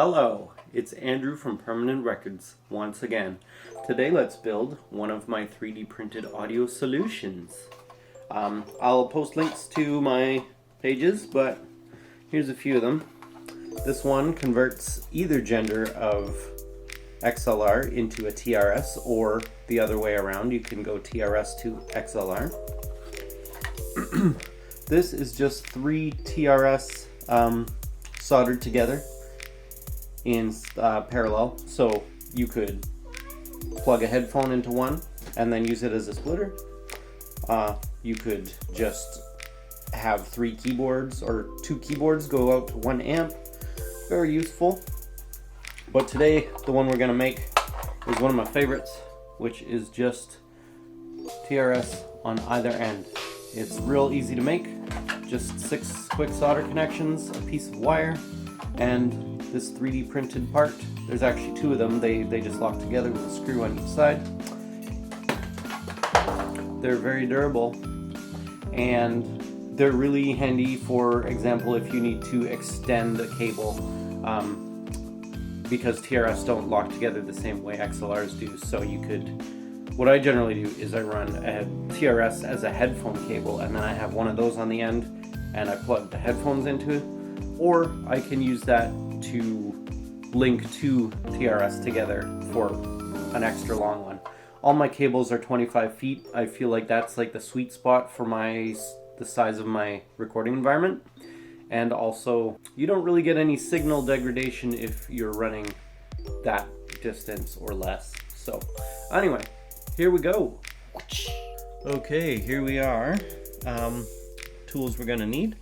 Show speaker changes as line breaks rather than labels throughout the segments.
Hello, it's Andrew from Permanent Records once again. Today let's build one of my 3D printed audio solutions. I'll post links to my pages, but here's a few of them. This one converts either gender of XLR into a TRS, or the other way around. You can go TRS to XLR. This is just 3 TRS soldered together in parallel, so you could plug a headphone into one and then use it as a splitter. You could just have 3 keyboards or 2 keyboards go out to 1 amp. Very useful. But today the one we're going to make is one of my favorites, which is just TRS on either end. It's real easy to make, just 6 quick solder connections, a piece of wire, and this 3D printed part. There's actually 2 of them. They just lock together with a screw on each side. They're very durable, and they're really handy, for example, if you need to extend a cable, because TRS don't lock together the same way XLRs do. So you could, what I generally do is I run a TRS as a headphone cable, and then I have one of those on the end and I plug the headphones into it, or I can use that to link 2 TRS together for an extra long one. All my cables are 25 feet. I feel like that's like the sweet spot for the size of my recording environment. And also, you don't really get any signal degradation if you're running that distance or less. So anyway, here we go. Okay, here we are. Tools we're gonna need: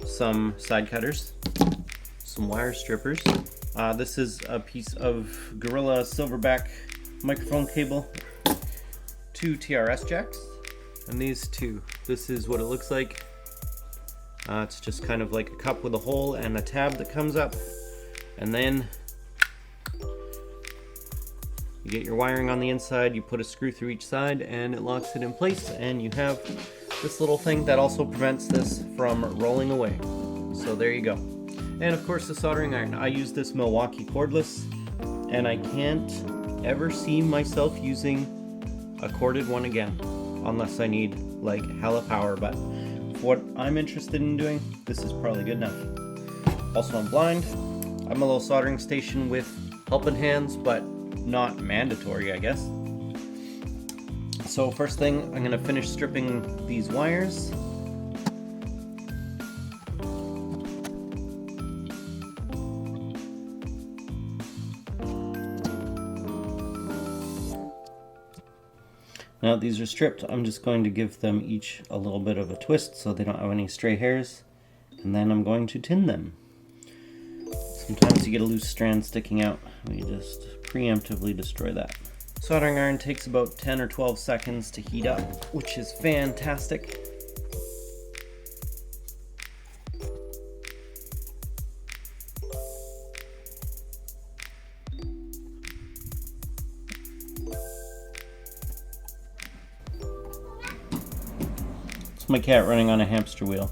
some side cutters, some wire strippers. This is a piece of Gorilla Silverback microphone cable, 2 TRS jacks, and these 2. This is what it looks like. It's just kind of like a cup with a hole and a tab that comes up, and then you get your wiring on the inside. You put a screw through each side and it locks it in place, and you have this little thing that also prevents this from rolling away. So there you go. And of course the soldering iron. I use this Milwaukee cordless, and I can't ever see myself using a corded one again unless I need like hella power, but for what I'm interested in doing, this is probably good enough. Also, I'm blind. I'm a little soldering station with helping hands, but not mandatory, I guess. So first thing, I'm gonna finish stripping these wires. Now that these are stripped, I'm just going to give them each a little bit of a twist so they don't have any stray hairs, and then I'm going to tin them. Sometimes you get a loose strand sticking out. We just preemptively destroy that. Soldering iron takes about 10 or 12 seconds to heat up, which is fantastic. My cat running on a hamster wheel.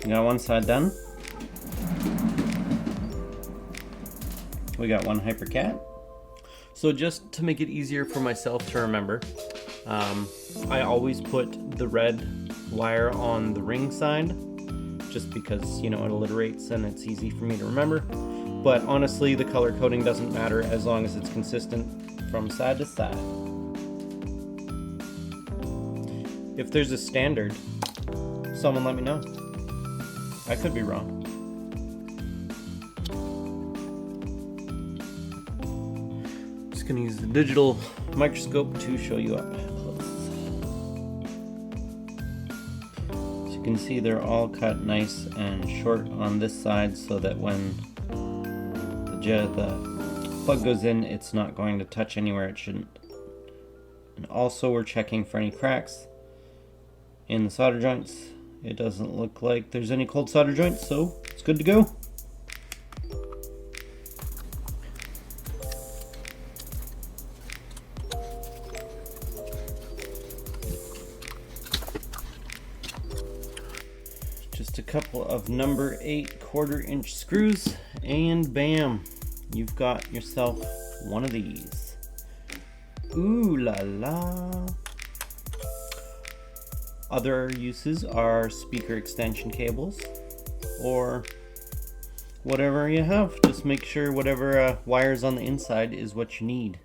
We got one side done. We got one hyper cat. So just to make it easier for myself to remember, I always put the red wire on the ring side, just because, you know, it alliterates and it's easy for me to remember. But honestly, the color coding doesn't matter as long as it's consistent from side to side. If there's a standard, someone let me know. I could be wrong. Just gonna use the digital microscope to show you up close. So you can see they're all cut nice and short on this side, so that when the plug goes in, it's not going to touch anywhere it shouldn't. And also, we're checking for any cracks in the solder joints. It doesn't look like there's any cold solder joints, so it's good to go. Just a couple of number 8 1/4-inch screws, and bam, you've got yourself one of these. Ooh la la. Other uses are speaker extension cables, or whatever you have. Just make sure whatever wires on the inside is what you need.